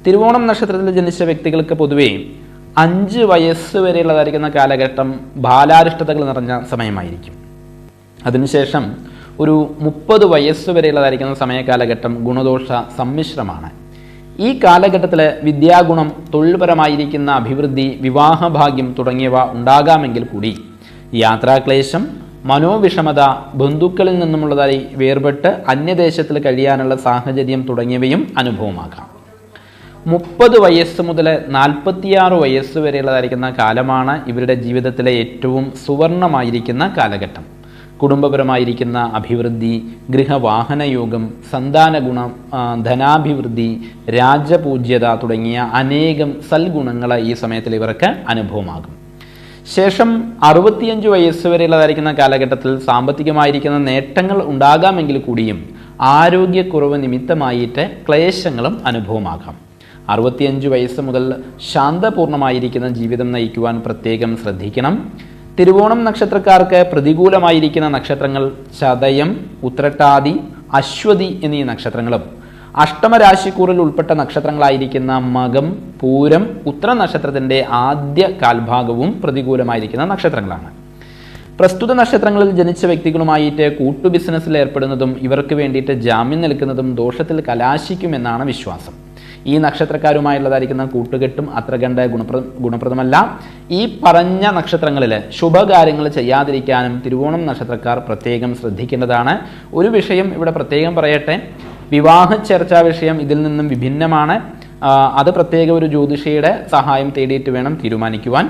തിരുവോണം നക്ഷത്രത്തിൽ ജനിച്ച വ്യക്തികൾക്ക് പൊതുവേ 5 വയസ്സ് വരെയുള്ളതായിരിക്കുന്ന കാലഘട്ടം ബാലാരിഷ്ടതകൾ നിറഞ്ഞ സമയമായിരിക്കും. അതിനുശേഷം ഒരു 30 വയസ്സ് വരെയുള്ളതായിരിക്കുന്ന സമയകാലഘട്ടം ഗുണദോഷ സമ്മിശ്രമാണ്. ഈ കാലഘട്ടത്തിൽ വിദ്യാഗുണം, തൊഴിൽപരമായിരിക്കുന്ന അഭിവൃദ്ധി, വിവാഹഭാഗ്യം തുടങ്ങിയവ ഉണ്ടാകാമെങ്കിൽ കൂടി യാത്രാക്ലേശം, മനോവിഷമത, ബന്ധുക്കളിൽ നിന്നുമുള്ളതായി വേർപെട്ട് അന്യദേശത്തിൽ കഴിയാനുള്ള സാഹചര്യം തുടങ്ങിയവയും അനുഭവമാകാം. 30 വയസ്സ് മുതൽ 46 വയസ്സ് വരെയുള്ളതായിരിക്കുന്ന കാലമാണ് ഇവരുടെ ജീവിതത്തിലെ ഏറ്റവും സുവർണമായിരിക്കുന്ന കാലഘട്ടം. കുടുംബപരമായിരിക്കുന്ന അഭിവൃദ്ധി, ഗൃഹവാഹനയോഗം, സന്താന ഗുണം, ധനാഭിവൃദ്ധി, രാജപൂജ്യത തുടങ്ങിയ അനേകം സൽഗുണങ്ങൾ ഈ സമയത്തിൽ ഇവർക്ക് അനുഭവമാകും. ശേഷം 65 വയസ്സ് വരെയുള്ളതായിരിക്കുന്ന കാലഘട്ടത്തിൽ സാമ്പത്തികമായിരിക്കുന്ന നേട്ടങ്ങൾ ഉണ്ടാകാമെങ്കിൽ കൂടിയും ആരോഗ്യക്കുറവ് നിമിത്തമായിട്ട് ക്ലേശങ്ങളും അനുഭവമാകാം. 65 വയസ്സ് മുതൽ ശാന്തപൂർണമായിരിക്കുന്ന ജീവിതം നയിക്കുവാൻ പ്രത്യേകം ശ്രദ്ധിക്കണം. തിരുവോണം നക്ഷത്രക്കാർക്ക് പ്രതികൂലമായിരിക്കുന്ന നക്ഷത്രങ്ങൾ ചതയം, ഉത്രട്ടാതി, അശ്വതി എന്നീ നക്ഷത്രങ്ങളും അഷ്ടമരാശിക്കൂറിൽ ഉൾപ്പെട്ട നക്ഷത്രങ്ങളായിരിക്കുന്ന മകം, പൂരം, ഉത്ര നക്ഷത്രത്തിൻ്റെ ആദ്യ കാൽഭാഗവും പ്രതികൂലമായിരിക്കുന്ന നക്ഷത്രങ്ങളാണ്. പ്രസ്തുത നക്ഷത്രങ്ങളിൽ ജനിച്ച വ്യക്തികളുമായിട്ട് കൂട്ടു ബിസിനസ്സിൽ ഏർപ്പെടുന്നതും ഇവർക്ക് വേണ്ടിയിട്ട് ജാമ്യം നിൽക്കുന്നതും ദോഷത്തിൽ കലാശിക്കുമെന്നാണ് വിശ്വാസം. ഈ നക്ഷത്രക്കാരുമായുള്ളതായിരിക്കുന്ന കൂട്ടുകെട്ടും അത്ര കണ്ട് ഗുണപ്രദമല്ല. ഈ പറഞ്ഞ നക്ഷത്രങ്ങളിൽ ശുഭകാര്യങ്ങൾ ചെയ്യാതിരിക്കാനും തിരുവോണം നക്ഷത്രക്കാർ പ്രത്യേകം ശ്രദ്ധിക്കേണ്ടതാണ്. ഒരു വിഷയം ഇവിടെ പ്രത്യേകം പറയട്ടെ, വിവാഹ ചർച്ചാ വിഷയം ഇതിൽ നിന്നും വിഭിന്നമാണ്. അത് പ്രത്യേക ഒരു ജ്യോതിഷിയുടെ സഹായം തേടിയിട്ട് വേണം തീരുമാനിക്കുവാൻ.